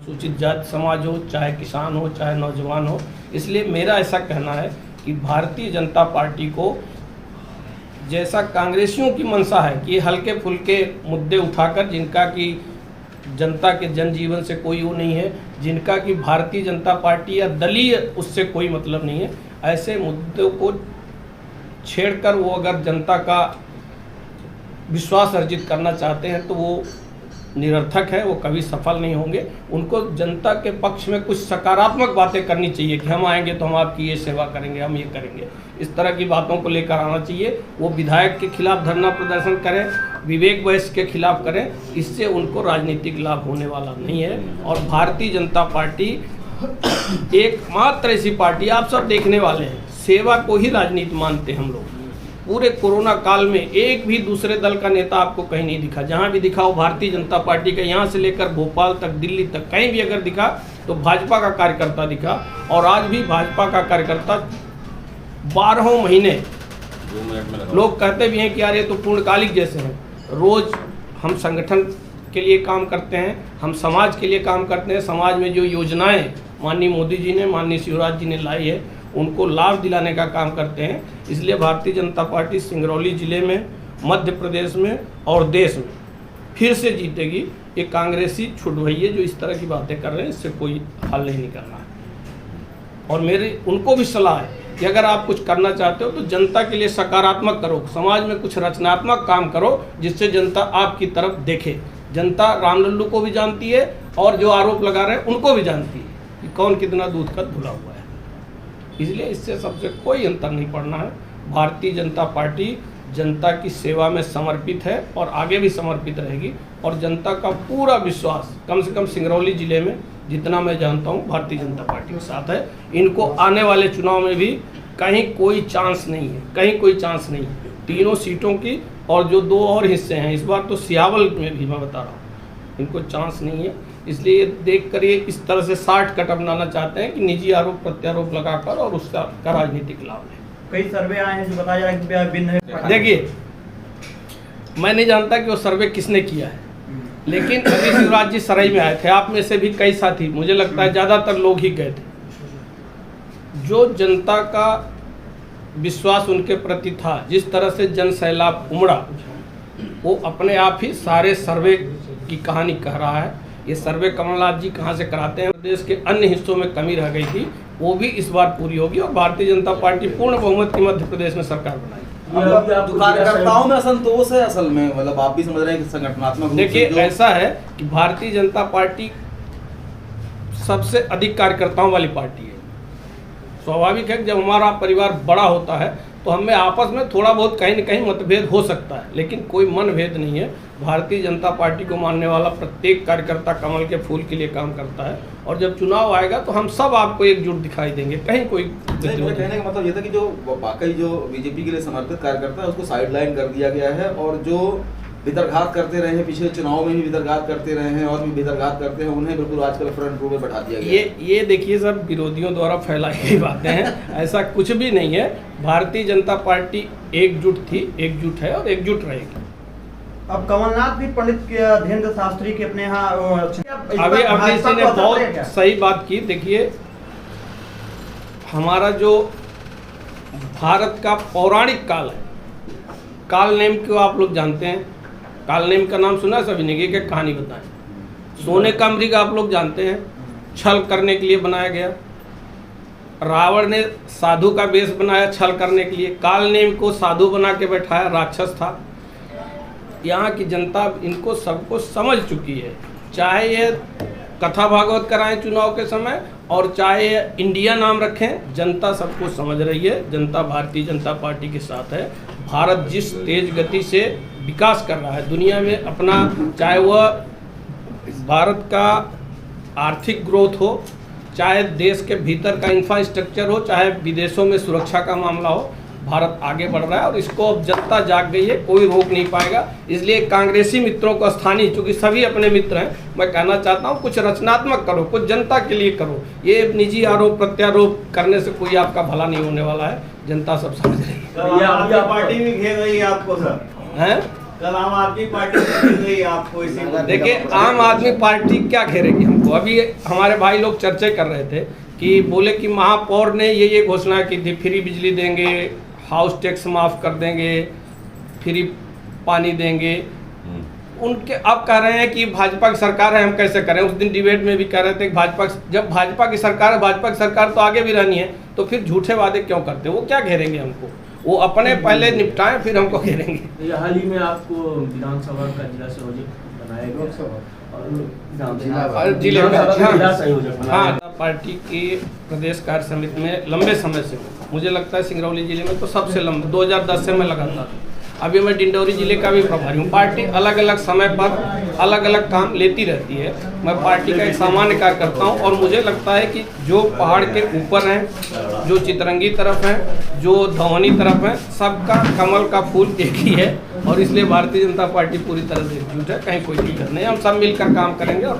सूचित जाति समाज हो, चाहे किसान हो, चाहे नौजवान हो। इसलिए मेरा ऐसा कहना है कि भारतीय जनता पार्टी को जैसा कांग्रेसियों की मंशा है कि हल्के फुल्के मुद्दे उठाकर, जिनका कि जनता के जनजीवन से कोई वो नहीं है, जिनका कि भारतीय जनता पार्टी या दलीय उससे कोई मतलब नहीं है, ऐसे मुद्दों को छेड़कर वो अगर जनता का विश्वास अर्जित करना चाहते हैं तो वो निरर्थक है, वो कभी सफल नहीं होंगे। उनको जनता के पक्ष में कुछ सकारात्मक बातें करनी चाहिए कि हम आएंगे तो हम आपकी ये सेवा करेंगे, हम ये करेंगे, इस तरह की बातों को लेकर आना चाहिए। वो विधायक के खिलाफ धरना प्रदर्शन करें, विवेक बहस के खिलाफ करें, इससे उनको राजनीतिक लाभ होने वाला नहीं है। और भारतीय जनता पार्टी एकमात्र ऐसी पार्टी, आप सब देखने वाले हैं, सेवा को ही राजनीति मानते हैं हम लोग। पूरे कोरोना काल में एक भी दूसरे दल का नेता आपको कहीं नहीं दिखा, जहां भी दिखा वो भारतीय जनता पार्टी का, यहां से लेकर भोपाल तक, दिल्ली तक, कहीं भी अगर दिखा तो भाजपा का कार्यकर्ता दिखा। और आज भी भाजपा का कार्यकर्ता 12 महीने, लोग कहते भी हैं कि यार ये तो पूर्णकालिक जैसे हैं। रोज हम संगठन के लिए काम करते हैं, हम समाज के लिए काम करते हैं। समाज में जो योजनाएं माननीय मोदी जी ने, माननीय शिवराज जी ने लाई है, उनको लाभ दिलाने का काम करते हैं। इसलिए भारतीय जनता पार्टी सिंगरौली जिले में, मध्य प्रदेश में और देश में फिर से जीतेगी। ये कांग्रेसी छुटभइये जो इस तरह की बातें कर रहे हैं, इससे कोई हल नहीं निकलना है। और मेरी उनको भी सलाह है कि अगर आप कुछ करना चाहते हो तो जनता के लिए सकारात्मक करो, समाज में कुछ रचनात्मक काम करो, जिससे जनता आपकी तरफ देखे। जनता रामलल्लू को भी जानती है और जो आरोप लगा रहे हैं उनको भी जानती है कि कौन कितना दूध का धुला हुआ है। इसलिए इससे सबसे कोई अंतर नहीं पड़ना है। भारतीय जनता पार्टी जनता की सेवा में समर्पित है और आगे भी समर्पित रहेगी। और जनता का पूरा विश्वास, कम से कम सिंगरौली जिले में जितना मैं जानता हूँ, भारतीय जनता पार्टी के साथ है। इनको आने वाले चुनाव में भी कहीं कोई चांस नहीं है, कहीं कोई चांस नहीं है। तीनों सीटों की और जो 2 और हिस्से हैं, इस बार तो सियावल में भी मैं बता रहा हूँ, इनको चांस नहीं है। इसलिए देख कर ये इस तरह से शॉर्टकट अपनाना चाहते हैं कि निजी आरोप प्रत्यारोप लगाकर और उसका राजनीतिक लाभ है। कई सर्वे आए हैं जो बताया जा रहा है कि भिन्न है। देखिए, मैं नहीं जानता कि वो सर्वे किसने किया है, लेकिन अभी शिवराज जी सराय में आए थे, आप में से भी कई साथी, मुझे लगता है ज़्यादातर लोग ही गए थे। जो जनता का विश्वास उनके प्रति था, जिस तरह से जन सैलाब उमड़ा, वो अपने आप ही सारे सर्वे की कहानी कह रहा है। ये सर्वे कमलनाथ जी कहाँ से कराते हैं, देश के अन्य हिस्सों में कमी रह गई थी, वो भी इस बार पूरी होगी और भारतीय जनता पार्टी पूर्ण बहुमत की मध्य प्रदेश में सरकार बनाएगी। कार्यकर्ताओं में असंतोष है असल में, मतलब आप भी समझ रहे हैं कि संगठनात्मक। देखिए, ऐसा है कि भारतीय जनता पार्टी सबसे अधिक कार्यकर्ताओं वाली पार्टी है। स्वाभाविक है कि जब हमारा परिवार बड़ा होता है तो हमें आपस में थोड़ा बहुत कहीं न कहीं मतभेद हो सकता है, लेकिन कोई मनभेद नहीं है। भारतीय जनता पार्टी को मानने वाला प्रत्येक कार्यकर्ता कमल के फूल के लिए काम करता है। और जब चुनाव आएगा तो हम सब आपको एकजुट दिखाई देंगे, कहीं कोई कहने का मतलब ये था कि जो वाकई जो बीजेपी के लिए समर्पित कार्यकर्ता है उसको साइडलाइन कर दिया गया है, और जो विदर्घात करते रहे हैं, पिछले चुनाव में भी विदर्घात करते रहे हैं और भी विदर्घात करते हैं, उन्हें बिल्कुल आजकल फ्रंट रो में बैठा दिया गया। ये देखिए, सब विरोधियों द्वारा फैलाई गई बातें हैं, ऐसा कुछ भी नहीं है। भारतीय जनता पार्टी एकजुट थी, एकजुट है और एकजुट रहेगी। अब कमलनाथ भी पंडित धीरेन्द्र शास्त्री के अपने यहाँ अभी किसी ने बहुत सही बात की। देखिए, हमारा जो भारत का पौराणिक काल है, काल नेम को आप लोग जानते हैं, काल नेम का नाम सुना सभी ने, कि कहानी बताएं। सोने का मृग आप लोग जानते हैं, छल करने के लिए बनाया गया। रावण ने साधु का वेश बनाया छल करने के लिए, काल नेम को साधु बना के बैठाया, राक्षस था। यहाँ की जनता इनको सबको समझ चुकी है, चाहे ये कथा भागवत कराएं चुनाव के समय और चाहे इंडिया नाम रखें, जनता सबको समझ रही है। जनता भारतीय जनता पार्टी के साथ है। भारत जिस तेज गति से विकास कर रहा है दुनिया में अपना, चाहे वह भारत का आर्थिक ग्रोथ हो, चाहे देश के भीतर का इंफ्रास्ट्रक्चर हो, चाहे विदेशों में सुरक्षा का मामला हो, भारत आगे बढ़ रहा है और इसको अब जनता जाग गई है, कोई रोक नहीं पाएगा। इसलिए कांग्रेसी मित्रों को स्थानीय, चूंकि सभी अपने मित्र हैं, मैं कहना चाहता हूं कुछ रचनात्मक करो, कुछ जनता के लिए करो। ये निजी आरोप प्रत्यारोप करने से कोई आपका भला नहीं होने वाला है, जनता सब समझ रही है। पार्टी भी घेर रही है आपको सर, हैं? कल आम आदमी पार्टी से मिल रही है आपको इसी मुद्दे का देखिए, पता आम आदमी पार्टी क्या घेरेगी हमको? अभी हमारे भाई लोग चर्चा कर रहे थे कि बोले कि महापौर ने ये घोषणा की थी, फ्री बिजली देंगे, हाउस टैक्स माफ़ कर देंगे, फ्री पानी देंगे। उनके अब कह रहे हैं कि भाजपा की सरकार है, हम कैसे करें? उस दिन डिबेट में भी कह रहे थे कि जब भाजपा की सरकार है, भाजपा की सरकार तो आगे भी रहनी है, तो फिर झूठे वादे क्यों करते? वो क्या घेरेंगे हमको? वो अपने पहले निपटाएं, फिर हमको घेरेंगे। ये हाल ही में आपको विधानसभा का जिला संयोजक बनाया गया और जिले का जिला संयोजक बनाया हाँ, गया। पार्टी की प्रदेश कार्य समिति में लंबे समय से, मुझे लगता है सिंगरौली जिले में तो सबसे लंबे 2010 से मैं लगातार। अभी मैं डिंडौरी जिले का भी प्रभारी हूँ। पार्टी अलग अलग समय पर अलग अलग काम लेती रहती है। मैं पार्टी का एक सामान्य कार्यकर्ता हूँ और मुझे लगता है कि जो पहाड़ के ऊपर हैं, जो चितरंगी तरफ हैं, जो धवनी तरफ हैं, सबका कमल का फूल एक ही है और इसलिए भारतीय जनता पार्टी पूरी तरह से एकजुट है। कहीं कोई दिक्कत नहीं, हम सब मिलकर काम करेंगे। और